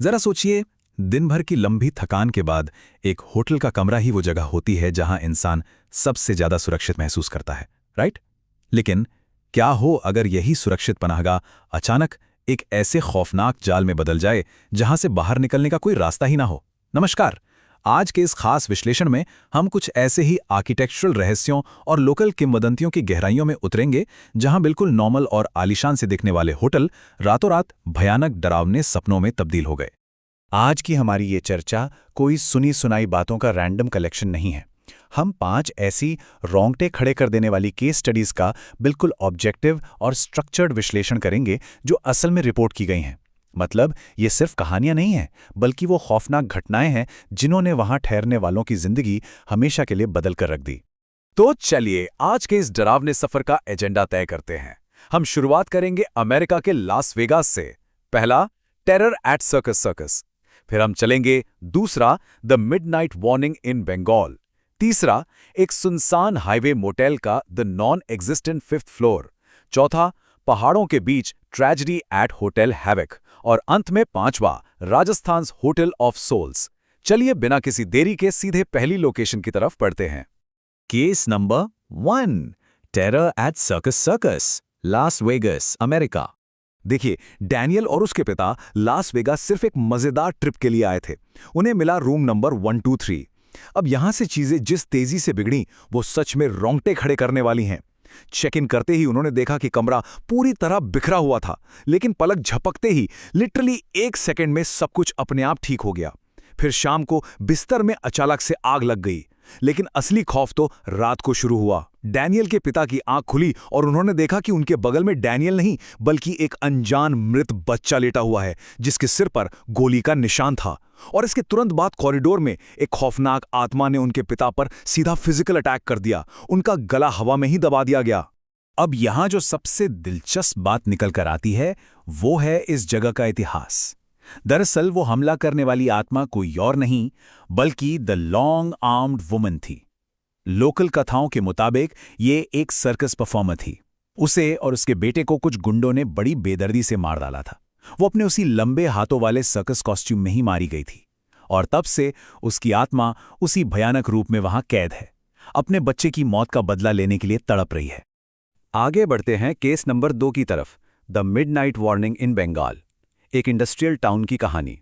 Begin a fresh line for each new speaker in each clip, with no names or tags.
जरा सोचिए, दिन भर की लंबी थकान के बाद एक होटल का कमरा ही वो जगह होती है जहां इंसान सबसे ज्यादा सुरक्षित महसूस करता है, राइट? लेकिन क्या हो अगर यही सुरक्षित पनाहगाह अचानक एक ऐसे खौफनाक जाल में बदल जाए जहां से बाहर निकलने का कोई रास्ता ही ना हो? नमस्कार। आज के इस खास विश्लेषण में हम कुछ ऐसे ही आर्किटेक्चरल रहस्यों और लोकल किंवदंतियों की गहराइयों में उतरेंगे जहां बिल्कुल नॉर्मल और आलीशान से दिखने वाले होटल रातों रात भयानक डरावने सपनों में तब्दील हो गए।
आज की हमारी ये चर्चा कोई सुनी सुनाई बातों का रैंडम कलेक्शन नहीं है। हम 5 ऐसी रोंगटे खड़े कर देने वाली केस स्टडीज का बिल्कुल ऑब्जेक्टिव और स्ट्रक्चर्ड विश्लेषण करेंगे जो असल में रिपोर्ट की गई हैं। मतलब ये सिर्फ कहानियां नहीं हैं, बल्कि वो खौफनाक घटनाएं हैं जिन्होंने वहां ठहरने वालों की जिंदगी हमेशा के लिए बदल कर रख दी।
तो चलिए आज के इस डरावने सफर का एजेंडा तय करते हैं। हम शुरुआत करेंगे अमेरिका के लास वेगास से। पहला, टेरर एट सर्कस सर्कस। फिर हम चलेंगे दूसरा, द मिडनाइट वार्निंग इन बंगाल। तीसरा, एक सुनसान हाईवे मोटेल का the non existent fifth floor. चौथा, पहाड़ों के बीच ट्रेजेडी एट होटल हैवक। और अंत में पांचवा, राजस्थान होटल ऑफ सोल्स। चलिए बिना किसी देरी के सीधे पहली लोकेशन की तरफ बढ़ते हैं।
Case number 1, terror at circus circus, Las Vegas, America.
देखिए, डैनियल और उसके पिता लास वेगास सिर्फ एक मजेदार ट्रिप के लिए आए थे। उन्हें मिला रूम नंबर 123। अब यहां से चीजें जिस तेजी से बिगड़ी वो सच में रोंगटे खड़े करने वाली हैं। चेक इन करते ही उन्होंने देखा कि कमरा पूरी तरह बिखरा हुआ था, लेकिन पलक झपकते ही लिटरली 1 सेकंड में सब कुछ अपने आप ठीक हो गया। फिर शाम को बिस्तर में अचानक से आग लग गई, लेकिन असली खौफ तो रात को शुरू हुआ। डैनियल के पिता की आंख खुली और उन्होंने देखा कि उनके बगल में डैनियल नहीं बल्कि एक अनजान मृत बच्चा लेटा हुआ है जिसके सिर पर गोली का निशान था। और इसके तुरंत बाद कॉरिडोर में एक खौफनाक आत्मा ने उनके पिता पर सीधा फिजिकल अटैक कर दिया। उनका गला हवा में ही दबा दिया गया। अब यहां जो सबसे दिलचस्प बात निकल कर आती है वो है इस जगह का इतिहास। दरअसल वो हमला करने वाली आत्मा कोई और नहीं बल्कि द लॉन्ग आर्म्ड वुमन थी। लोकल कथाओं के मुताबिक ये एक सर्कस परफॉर्मर थी। उसे और उसके बेटे को कुछ गुंडों ने बड़ी बेदर्दी से मार डाला था। वो अपने उसी लंबे हाथों वाले सर्कस कॉस्ट्यूम में ही मारी गई थी और तब से उसकी आत्मा उसी भयानक रूप में वहां कैद है, अपने बच्चे की मौत का बदला लेने के लिए तड़प रही है। आगे बढ़ते हैं केस नंबर 2 की तरफ, द मिडनाइट वार्निंग इन बंगाल। एक इंडस्ट्रियल टाउन की कहानी।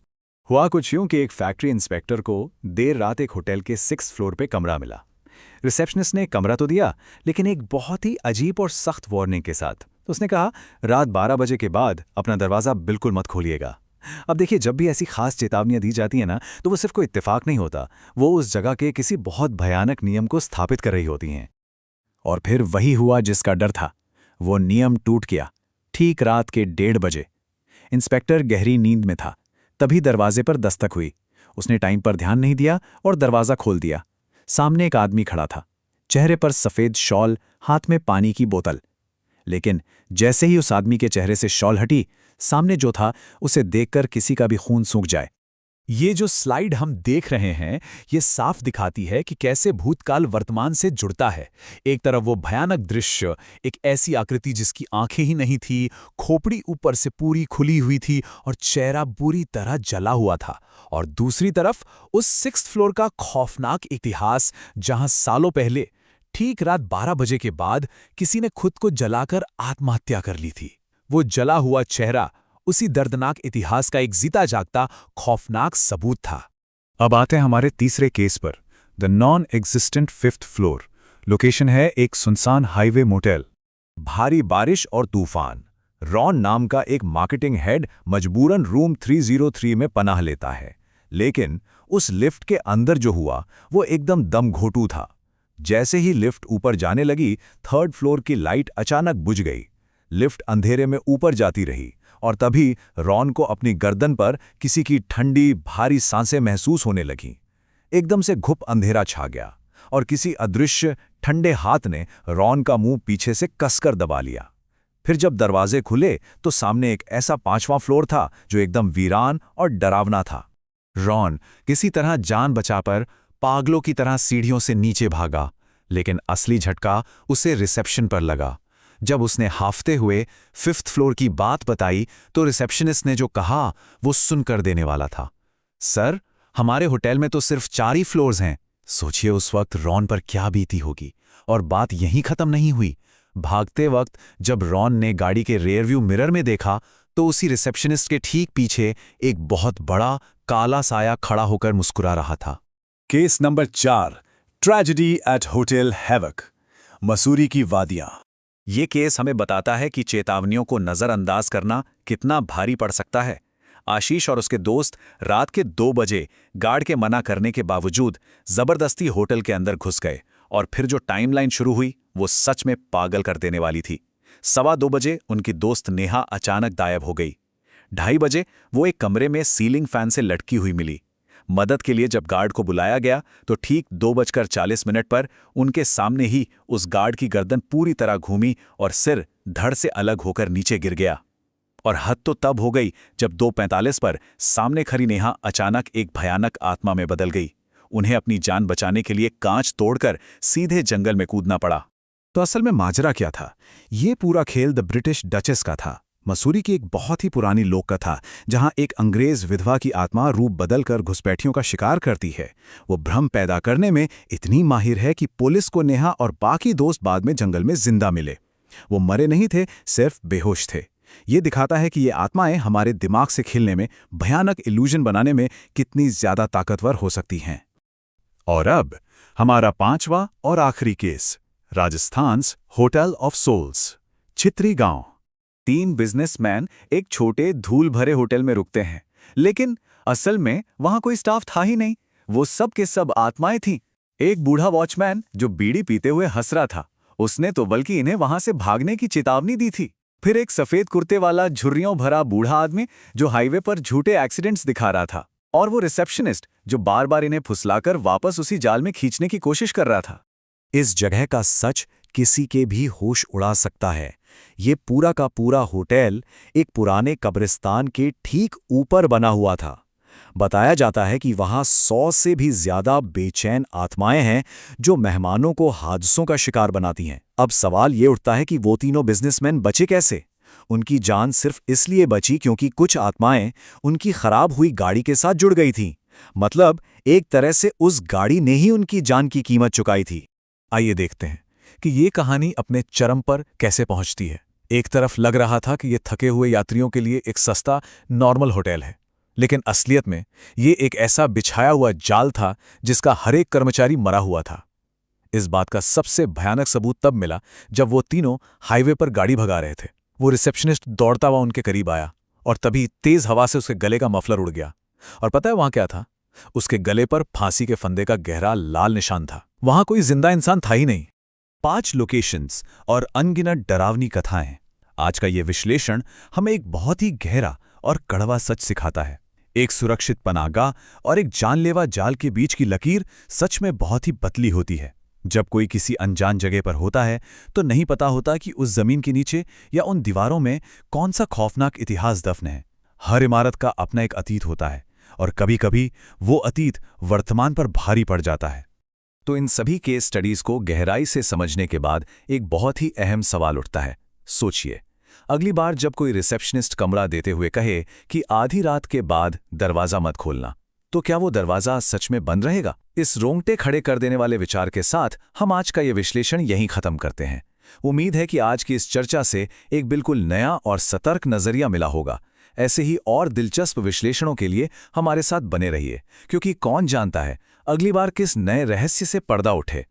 हुआ कुछ यूं कि एक फैक्ट्री इंस्पेक्टर को देर रात एक होटल के 6th फ्लोर पे कमरा मिला। रिसेप्शनिस्ट ने कमरा तो दिया, लेकिन एक बहुत ही अजीब और सख्त वार्निंग के साथ। तो उसने कहा, रात 12 बजे के बाद अपना दरवाज़ा बिल्कुल मत खोलिएगा। अब देखिए, जब भी ऐसी खास चेतावनियां दी जाती हैं ना, तो वो सिर्फ कोई इत्तेफाक नहीं होता, वो उस जगह के किसी बहुत भयानक नियम को स्थापित कर रही होती हैं। और फिर वही हुआ जिसका डर था। वो नियम टूट गया। ठीक रात के 1:30 बजे इंस्पेक्टर गहरी नींद में था, तभी दरवाजे पर दस्तक हुई। उसने टाइम पर ध्यान नहीं दिया और दरवाज़ा खोल दिया। सामने एक आदमी खड़ा था, चेहरे पर सफ़ेद शॉल, हाथ में पानी की बोतल। लेकिन जैसे ही उस आदमी के चेहरे से शॉल हटी, सामने जो था उसे देखकर किसी का भी खून सूख जाए। ये जो स्लाइड हम देख रहे हैं, ये साफ दिखाती है कि कैसे भूतकाल वर्तमान से जुड़ता है। एक तरफ वो भयानक दृश्य, एक ऐसी आकृति जिसकी आंखें ही नहीं थी, खोपड़ी ऊपर से पूरी खुली हुई थी और चेहरा बुरी तरह जला हुआ था। और दूसरी तरफ उस 6th फ्लोर का खौफनाक इतिहास, जहां सालों पहले ठीक रात 12 बजे के बाद किसी ने खुद को जलाकर आत्महत्या कर ली थी। वो जला हुआ चेहरा उसी दर्दनाक इतिहास का एक जीता जागता खौफनाक सबूत था। अब आते हैं हमारे तीसरे केस पर, the non existent 5th floor. Location है एक सुनसान हाईवे मोटेल। भारी बारिश और तूफान। रॉन नाम का एक मार्केटिंग हेड मजबूरन रूम 303 में पनाह लेता है, लेकिन उस लिफ्ट के अंदर जो हुआ वो एकदम दम घोटू था। जैसे ही लिफ्ट ऊपर जाने लगी, 3rd फ्लोर की लाइट अचानक बुझ गई। लिफ्ट अंधेरे में ऊपर जाती रही और तभी रॉन को अपनी गर्दन पर किसी की ठंडी भारी सांसें महसूस होने लगीं। एकदम से घुप अंधेरा छा गया और किसी अदृश्य ठंडे हाथ ने रॉन का मुंह पीछे से कसकर दबा लिया। फिर जब दरवाजे खुले तो सामने एक ऐसा 5वां फ्लोर था जो एकदम वीरान और डरावना था। रॉन किसी तरह जान बचाकर पागलों की तरह सीढ़ियों से नीचे भागा, लेकिन असली झटका उसे रिसेप्शन पर लगा। जब उसने हाफते हुए 5th फ्लोर की बात बताई तो रिसेप्शनिस्ट ने जो कहा वो सुनकर देने वाला था। सर, हमारे होटल में तो सिर्फ 4 ही फ्लोर्स हैं। सोचिए उस वक्त रॉन पर क्या बीती होगी। और बात यहीं खत्म नहीं हुई। भागते वक्त जब रॉन ने गाड़ी के रियरव्यू मिरर में देखा तो उसी रिसेप्शनिस्ट के ठीक पीछे एक बहुत बड़ा काला साया खड़ा होकर मुस्कुरा रहा था।
Case number 4, tragedy eight hotel havoc, Mussoorie की वादियां। ये केस हमें बताता है कि चेतावनियों को नज़रअंदाज करना कितना भारी पड़ सकता है। आशीष और उसके दोस्त रात के 2 बजे गार्ड के मना करने के बावजूद जबरदस्ती होटल के अंदर घुस गए और फिर जो टाइमलाइन शुरू हुई वो सच में पागल कर देने वाली थी। 2:15 बजे उनकी दोस्त नेहा अचानक गायब हो गई। 2:30 बजे वो एक कमरे में सीलिंग फैन से लटकी हुई मिली। मदद के लिए जब गार्ड को बुलाया गया तो ठीक 2:40 पर उनके सामने ही उस गार्ड की गर्दन पूरी तरह घूमी और सिर धड़ से अलग होकर नीचे गिर गया। और हद तो तब हो गई जब 2:45 पर सामने खड़ी नेहा अचानक एक भयानक आत्मा में बदल गई। उन्हें अपनी जान बचाने के लिए कांच तोड़कर सीधे जंगल में कूदना पड़ा।
तो असल में माजरा क्या था? ये पूरा खेल द ब्रिटिश डचेस का था। मसूरी की एक बहुत ही पुरानी लोक कथा जहां एक अंग्रेज विधवा की आत्मा रूप बदलकर घुसपैठियों का शिकार करती है। वो भ्रम पैदा करने में इतनी माहिर है कि पुलिस को नेहा और बाकी दोस्त बाद में जंगल में जिंदा मिले। वो मरे नहीं थे, सिर्फ बेहोश थे। ये दिखाता है कि ये आत्माएं हमारे दिमाग से खेलने में, भयानक इल्यूजन बनाने में कितनी ज्यादा ताकतवर हो सकती हैं।
और अब हमारा 5वां और आखिरी case, राजस्थान्स hotel of souls, Chhetri गांव।
3 बिजनेसमैन एक छोटे धूल भरे होटल में रुकते हैं, लेकिन असल में वहां कोई स्टाफ था ही नहीं। वो सब के सब आत्माएं थीं। एक बूढ़ा वॉचमैन जो बीड़ी पीते हुए हंस रहा था, उसने तो बल्कि इन्हें वहां से भागने की चेतावनी दी थी। फिर एक सफेद कुर्ते वाला झुर्रियों भरा बूढ़ा आदमी जो हाईवे पर झूठे एक्सीडेंट्स दिखा रहा था, और वो रिसेप्शनिस्ट जो बार बार इन्हें फुसलाकर वापस उसी जाल में खींचने की कोशिश कर रहा था।
इस जगह का सच किसी के भी होश उड़ा सकता है। ये पूरा का पूरा होटल एक पुराने कब्रिस्तान के ठीक ऊपर बना हुआ था। बताया जाता है कि वहां 100 से भी ज्यादा बेचैन आत्माएं हैं जो मेहमानों को हादसों का शिकार बनाती हैं। अब सवाल ये उठता है कि वो तीनों बिजनेसमैन बचे कैसे? उनकी जान सिर्फ इसलिए बची क्योंकि कुछ आत्माएं उनकी खराब हुई गाड़ी के साथ जुड़ गई थीं। मतलब एक तरह से उस गाड़ी ने ही उनकी जान की कीमत चुकाई थी।
आइए देखते हैं कि ये कहानी अपने चरम पर कैसे पहुंचती है। एक तरफ लग रहा था कि ये थके हुए यात्रियों के लिए एक सस्ता नॉर्मल होटल है, लेकिन असलियत में ये एक ऐसा बिछाया हुआ जाल था जिसका हर एक कर्मचारी मरा हुआ था। इस बात का सबसे भयानक सबूत तब मिला जब वो तीनों हाईवे पर गाड़ी भगा रहे थे। वो रिसेप्शनिस्ट दौड़ता हुआ उनके करीब आया और तभी तेज हवा से उसके गले का मफलर उड़ गया। और पता है वहां क्या था? उसके गले पर फांसी के फंदे का गहरा लाल निशान था। वहां कोई जिंदा इंसान था ही नहीं। 5 लोकेशंस और अनगिनत डरावनी कथाएं। आज का ये विश्लेषण हमें एक बहुत ही गहरा और कड़वा सच सिखाता है। एक सुरक्षित पनाहगाह और एक जानलेवा जाल के बीच की लकीर सच में बहुत ही पतली होती है। जब कोई किसी अनजान जगह पर होता है तो नहीं पता होता कि उस जमीन के नीचे या उन दीवारों में कौन सा खौफनाक इतिहास दफन है। हर इमारत का अपना एक अतीत होता है और कभी-कभी वो अतीत वर्तमान पर भारी पड़ जाता है।
तो इन सभी केस स्टडीज को गहराई से समझने के बाद एक बहुत ही अहम सवाल उठता है। सोचिए, अगली बार जब कोई रिसेप्शनिस्ट कमरा देते हुए कहे कि आधी रात के बाद दरवाजा मत खोलना, तो क्या वो दरवाजा सच में बंद रहेगा? इस रोंगटे खड़े कर देने वाले विचार के साथ हम आज का ये विश्लेषण यहीं खत्म करते हैं। उम्मीद है कि आज की इस चर्चा से एक बिल्कुल नया और सतर्क नजरिया मिला होगा। ऐसे ही और दिलचस्प विश्लेषणों के लिए हमारे साथ बने रहिए, क्योंकि कौन जानता है अगली बार किस नए रहस्य से पर्दा उठे।